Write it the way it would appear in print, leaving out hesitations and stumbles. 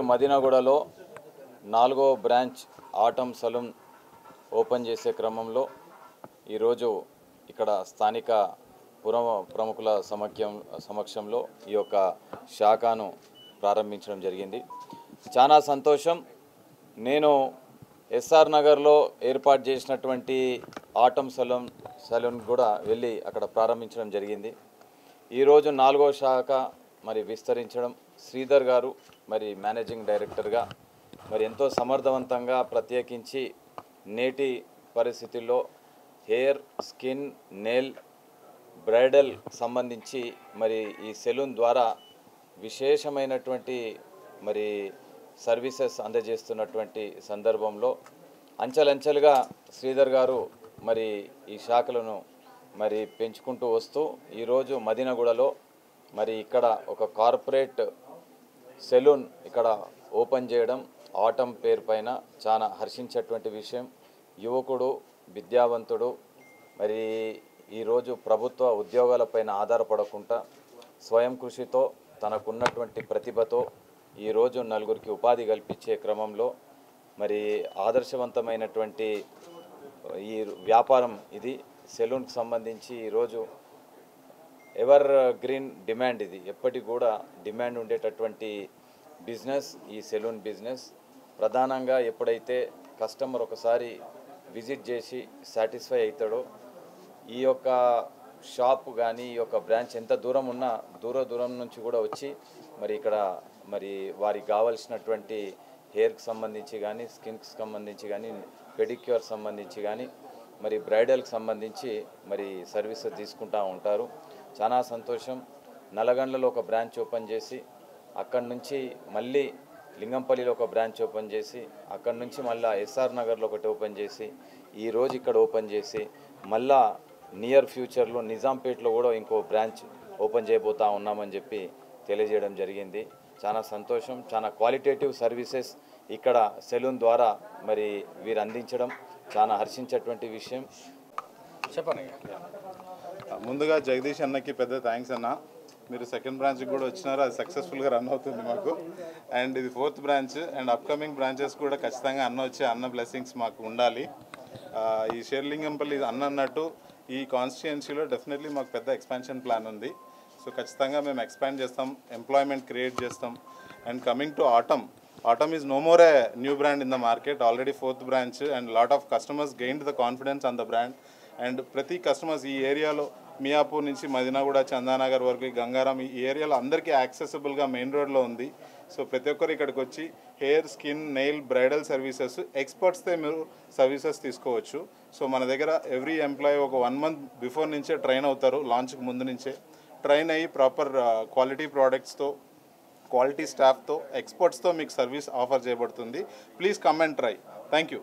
మదీనాగూడలో 4వ branch atom saloon open చేసే క్రమంలో ఈరోజు ఇక్కడ స్థానిక ప్రముఖుల సమక్షంలో ఈ యొక్క శాఖను ప్రారంభించడం జరిగింది. చాలా సంతోషం. నేను ఎస్ఆర్ నగర్లో ఏర్పాటు చేసినటువంటి ఆటం సలూన్ కూడా వెళ్ళి అక్కడ ప్రారంభించడం జరిగింది. ఈరోజు 4వ శాఖ మరి విస్తరించడం శ్రీధర్ గారు మరి మేనేజింగ్ డైరెక్టర్గా మరి ఎంతో సమర్థవంతంగా ప్రత్యేకించి నేటి పరిస్థితుల్లో హెయిర్, స్కిన్, నెయిల్, బ్రైడల్ సంబంధించి మరి ఈ సెలూన్ ద్వారా విశేషమైనటువంటి మరి సర్వీసెస్ అందజేస్తున్నటువంటి సందర్భంలో అంచెలంచెలుగా శ్రీధర్ గారు మరి ఈ శాఖలను మరి పెంచుకుంటూ వస్తూ ఈరోజు మదీనాగూడలో మరి ఇక్కడ ఒక కార్పొరేట్ సెలూన్ ఇక్కడ ఓపెన్ చేయడం ఆటం పేరు పైన చాలా హర్షించేటువంటి విషయం. యువకుడు, విద్యావంతుడు, మరి ఈరోజు ప్రభుత్వ ఉద్యోగాలపైన ఆధారపడకుండా స్వయం కృషితో తనకున్నటువంటి ప్రతిభతో ఈరోజు నలుగురికి ఉపాధి కల్పించే క్రమంలో మరి ఆదర్శవంతమైనటువంటి ఈ వ్యాపారం ఇది. సెలూన్కి సంబంధించి ఈరోజు ఎవర్ గ్రీన్ డిమాండ్, ఇది ఎప్పటికి కూడా డిమాండ్ ఉండేటటువంటి బిజినెస్ ఈ సెలూన్ బిజినెస్. ప్రధానంగా ఎప్పుడైతే కస్టమర్ ఒకసారి విజిట్ చేసి సాటిస్ఫై అవుతాడో ఈ యొక్క షాప్ కానీ ఈ యొక్క బ్రాంచ్ ఎంత దూరం ఉన్నా దూరం నుంచి కూడా వచ్చి మరి ఇక్కడ మరి వారికి కావాల్సినటువంటి హెయిర్కి సంబంధించి కానీ, స్కిన్కి సంబంధించి కానీ, పెడిక్యూర్ సంబంధించి కానీ, మరి బ్రైడల్కి సంబంధించి మరి సర్వీసెస్ తీసుకుంటూ ఉంటారు. చాలా సంతోషం. నల్లగండ్లలో ఒక బ్రాంచ్ ఓపెన్ చేసి అక్కడి నుంచి మళ్ళీ లింగంపల్లిలో ఒక బ్రాంచ్ ఓపెన్ చేసి అక్కడి నుంచి మళ్ళీ ఎస్ఆర్ నగర్లో ఒకటి ఓపెన్ చేసి ఈరోజు ఇక్కడ ఓపెన్ చేసి మళ్ళా నియర్ ఫ్యూచర్లో నిజాంపేట్లో కూడా ఇంకో బ్రాంచ్ ఓపెన్ చేయబోతా ఉన్నామని చెప్పి తెలియజేయడం జరిగింది. చాలా సంతోషం. చాలా క్వాలిటేటివ్ సర్వీసెస్ ఇక్కడ సెలూన్ ద్వారా మరి వీరు అందించడం చాలా హర్షించేటువంటి విషయం. చెప్పండి. ముందుగా జగదీష్ అన్నకి పెద్ద థ్యాంక్స్ అన్న. మీరు సెకండ్ బ్రాంచ్కి కూడా వచ్చినారు, అది సక్సెస్ఫుల్గా రన్ అవుతుంది మాకు. అండ్ ఇది 4th branch and upcoming branches కూడా ఖచ్చితంగా అన్న వచ్చే అన్న బ్లెస్సింగ్స్ మాకు ఉండాలి. ఈ షేర్లింగంపల్లి అన్న అన్నట్టు ఈ కాన్స్టిట్యుయెన్సీలో డెఫినెట్లీ మాకు పెద్ద ఎక్స్పాన్షన్ ప్లాన్ ఉంది. సో ఖచ్చితంగా మేము ఎక్స్పాండ్ చేస్తాం, ఎంప్లాయ్మెంట్ క్రియేట్ చేస్తాం. And coming to Atom is no more a new brand in the market, already 4th branch, and lot of customers gained the confidence on the brand. And ప్రతి customers ఈ ఏరియాలో మియాపూర్ నుంచి మదీనాగూడ, చందానగర్ వరకు, గంగారాం ఈ ఏరియాలో అందరికీ యాక్సెసిబుల్గా మెయిన్ రోడ్లో ఉంది. సో ప్రతి ఒక్కరు ఇక్కడికి వచ్చి hair, skin, nail, bridal services ఎక్స్పర్ట్స్తో మీరు సర్వీసెస్ తీసుకోవచ్చు. సో మన దగ్గర ఎవ్రీ ఎంప్లాయీ ఒక 1 month బిఫోర్ నుంచే ట్రైన్ అవుతారు. లాంచ్కి ముందు నుంచే ట్రైన్ అయ్యి ప్రాపర్ క్వాలిటీ ప్రోడక్ట్స్తో, క్వాలిటీ స్టాఫ్తో, ఎక్స్పర్ట్స్తో మీకు సర్వీస్ ఆఫర్ చేయబడుతుంది. Please come and try. Thank you.